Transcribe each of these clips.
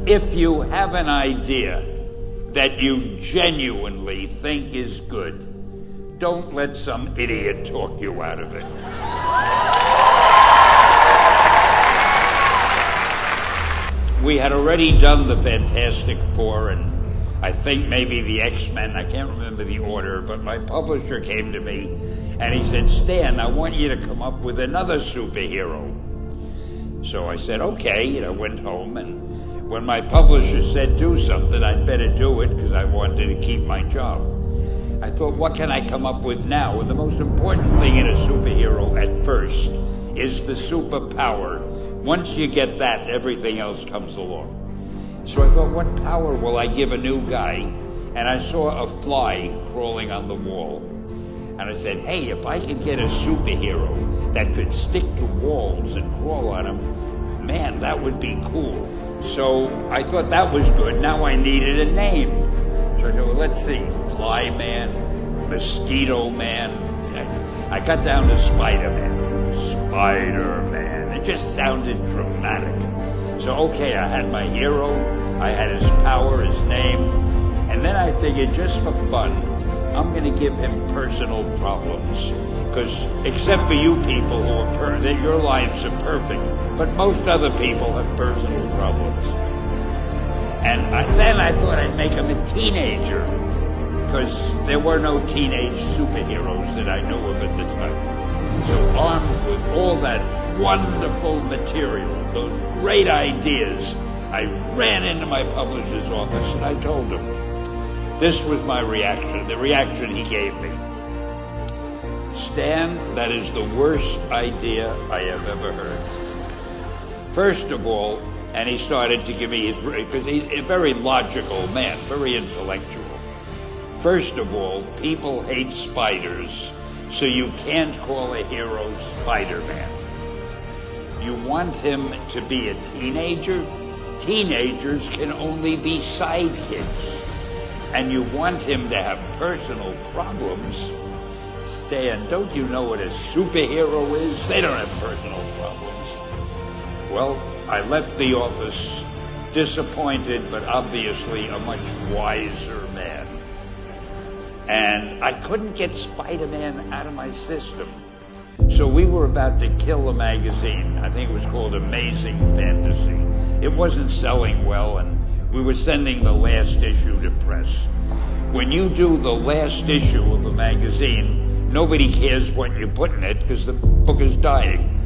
If you have an idea that you genuinely think is good, don't let some idiot talk you out of it. We had already done the Fantastic Four and I think maybe the X-Men, I can't remember the order, but my publisher came to me and he said, Stan, I want you to come up with another superhero. So I said, okay, and I went home, and when my publisher said do something, I'd better do it because I wanted to keep my job. I thought, what can I come up with now? And the most important thing in a superhero at first is the superpower. Once you get that, everything else comes along. So I thought, what power will I give a new guy? And I saw a fly crawling on the wall. And I said, hey, if I could get a superhero that could stick to walls and crawl on them, man, that would be cool. So I thought that was good. Now I needed a name. So I thought, well, let's see, Fly Man, Mosquito Man. I got down to Spider-Man. Spider-Man. It just sounded dramatic. So, okay, I had my hero, I had his power, his name, and then I figured just for fun, I'm going to give him personal problems. Because except for you people who are that your lives are perfect, but most other people have personal problems. And then I thought I'd make him a teenager, because there were no teenage superheroes that I knew of at the time. So armed with all that wonderful material, those great ideas, I ran into my publisher's office and I told him. This was my reaction, the reaction he gave me. Stan, that is the worst idea I have ever heard. First of all, and he started to give me his, because he's a very logical man, very intellectual. First of all, people hate spiders, so you can't call a hero Spider-Man. You want him to be a teenager? Teenagers can only be sidekicks. And you want him to have personal problems? Stan, don't you know what a superhero is? They don't have personal problems. Well, I left the office disappointed, but obviously a much wiser man. And I couldn't get Spider-Man out of my system. So we were about to kill a magazine. I think it was called Amazing Fantasy. It wasn't selling well, and we were sending the last issue to press. When you do the last issue of a magazine, nobody cares what you put in it because the book is dying.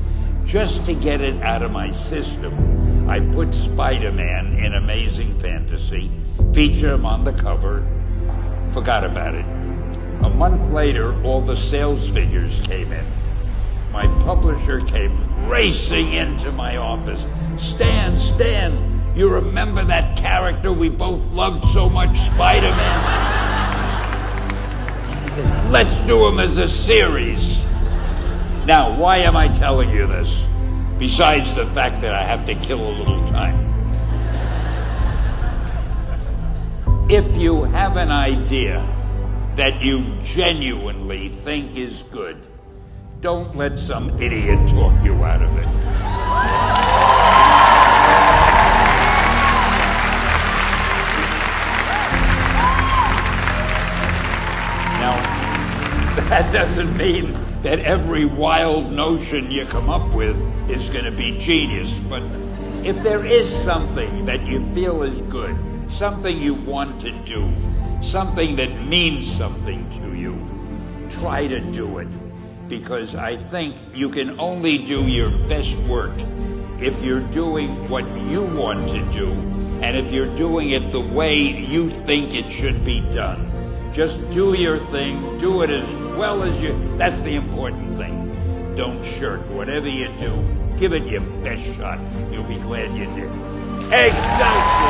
Just to get it out of my system, I put Spider-Man in Amazing Fantasy, feature him on the cover, forgot about it. A month later, all the sales figures came in. My publisher came racing into my office. Stan, you remember that character we both loved so much, Spider-Man? He said, let's do him as a series. Now, why am I telling you this? Besides the fact that I have to kill a little time. If you have an idea that you genuinely think is good, don't let some idiot talk you out of it. Now, that doesn't mean that every wild notion you come up with is going to be genius, but if there is something that you feel is good, something you want to do, something that means something to you, try to do it. Because I think you can only do your best work if you're doing what you want to do, and if you're doing it the way you think it should be done. Just do your thing, do it as well as that's the important thing. Don't shirk. Whatever you do, give it your best shot. You'll be glad you did. Excelsior!